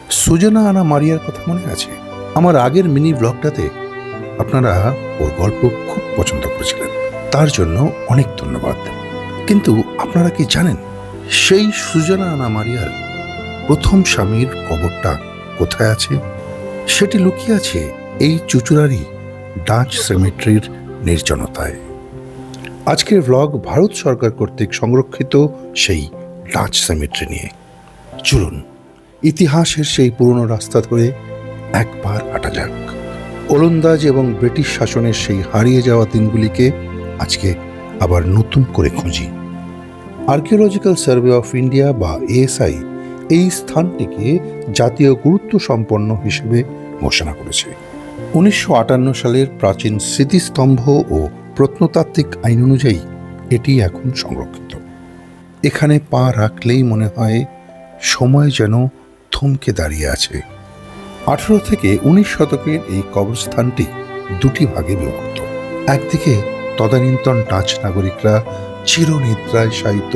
সুজানা আনা মারিয়ার কথা মনে আছে? আমার আগের মিনি ব্লগটাতে আপনারা ওর গল্প খুব পছন্দ করেছিলেন, তার জন্য অনেক ধন্যবাদ। কিন্তু আপনারা কি জানেন সেই সুজানা আনা মারিয়ার প্রথম স্বামীর কবরটা কোথায় আছে? সেটি লুকিয়ে আছে এই চুচুড়ারই ডাচ সেমেট্রির নির্জনতায়। আজকের ব্লগ ভারত সরকার কর্তৃক সংরক্ষিত সেই ডাচ সেমেট্রি নিয়ে। চলুন ইতিহাসের সেই পুরনো রাস্তা ধরে একবার হাঁটা যাক। ওলন্দাজ এবং ব্রিটিশ শাসনের সেই হারিয়ে যাওয়া দিনগুলিকে আজকে আবার নতুন করে খুঁজি। আর্কিওলজিক্যাল সার্ভে অফ ইন্ডিয়া বা ASI এই স্থানটিকে জাতীয় গুরুত্ব সম্পন্ন হিসেবে ঘোষণা করেছে। 1958 সালের প্রাচীন স্মৃতিস্তম্ভ ও প্রত্নতাত্ত্বিক আইন অনুযায়ী এটি এখন সংরক্ষিত। এখানে পা রাখলেই মনে হয় সময় যেন থমকে দাঁড়িয়ে আছে। 18 থেকে 19 শতকের এই কবরস্থানটি দুটি ভাগে বিভক্ত। একদিকে তদানীন্তন ডাচ নাগরিকরা চিরনিদ্রায় শায়িত,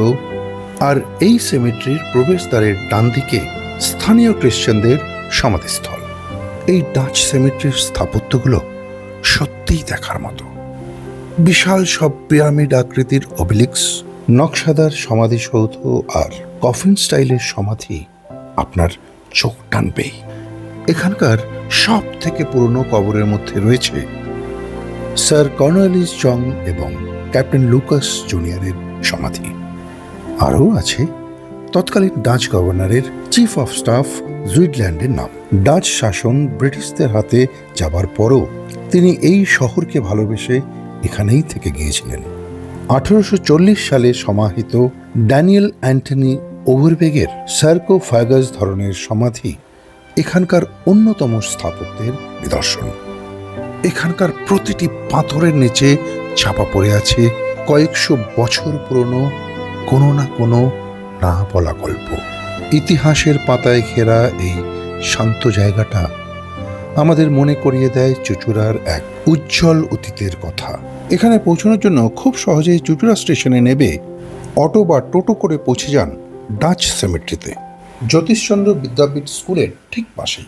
আর এই সেমেট্রির প্রবেশদ্বারের ডান দিকে স্থানীয় খ্রিস্টানদের সমাধিস্থল। এই ডাচ সেমেট্রির স্থাপত্যগুলো সত্যিই দেখার মতো। বিশাল সব পিরামিড আকৃতির অবিলিক্স, নকশাদার সমাধিসৌধ আর কফিন স্টাইলের সমাধি আপনার চোখ টানবেই। এখানকার সব থেকে পুরনো কবরের মধ্যে রয়েছে স্যার কর্নেলিস জং এবং ক্যাপ্টেন লুকাস জুনিয়রের সমাধি। আরও আছে তৎকালীন ডাচ গভর্নরের চিফ অফ স্টাফ জুইডল্যান্ডের নাম। ডাচ শাসন ব্রিটিশদের হাতে যাবার পরও তিনি এই শহরকে ভালোবেসে এখানেই থেকে গিয়েছিলেন। 1840 সালে সমাহিত ড্যানিয়েল অ্যান্টনি ওভারবেগের সার্কোফাগাস ধরনের সমাধি এখানকার অন্যতম স্থাপত্যের নিদর্শন। এখানকার প্রতিটি পাথরের নিচে ছাপা পড়ে আছে কয়েকশো বছর পুরনো কোনো না কোনো না বলা গল্প। ইতিহাসের পাতায় ঘেরা এই শান্ত জায়গাটা আমাদের মনে করিয়ে দেয় চুচুড়ার এক উজ্জ্বল অতীতের কথা। এখানে পৌঁছানোর জন্য খুব সহজেই চুচুড়া স্টেশনে নেবে অটো বা টোটো করে পৌঁছে যান ডাচ সেমেট্রিতে, জ্যোতিষচন্দ্র বিদ্যাপীঠ স্কুলের ঠিক পাশেই।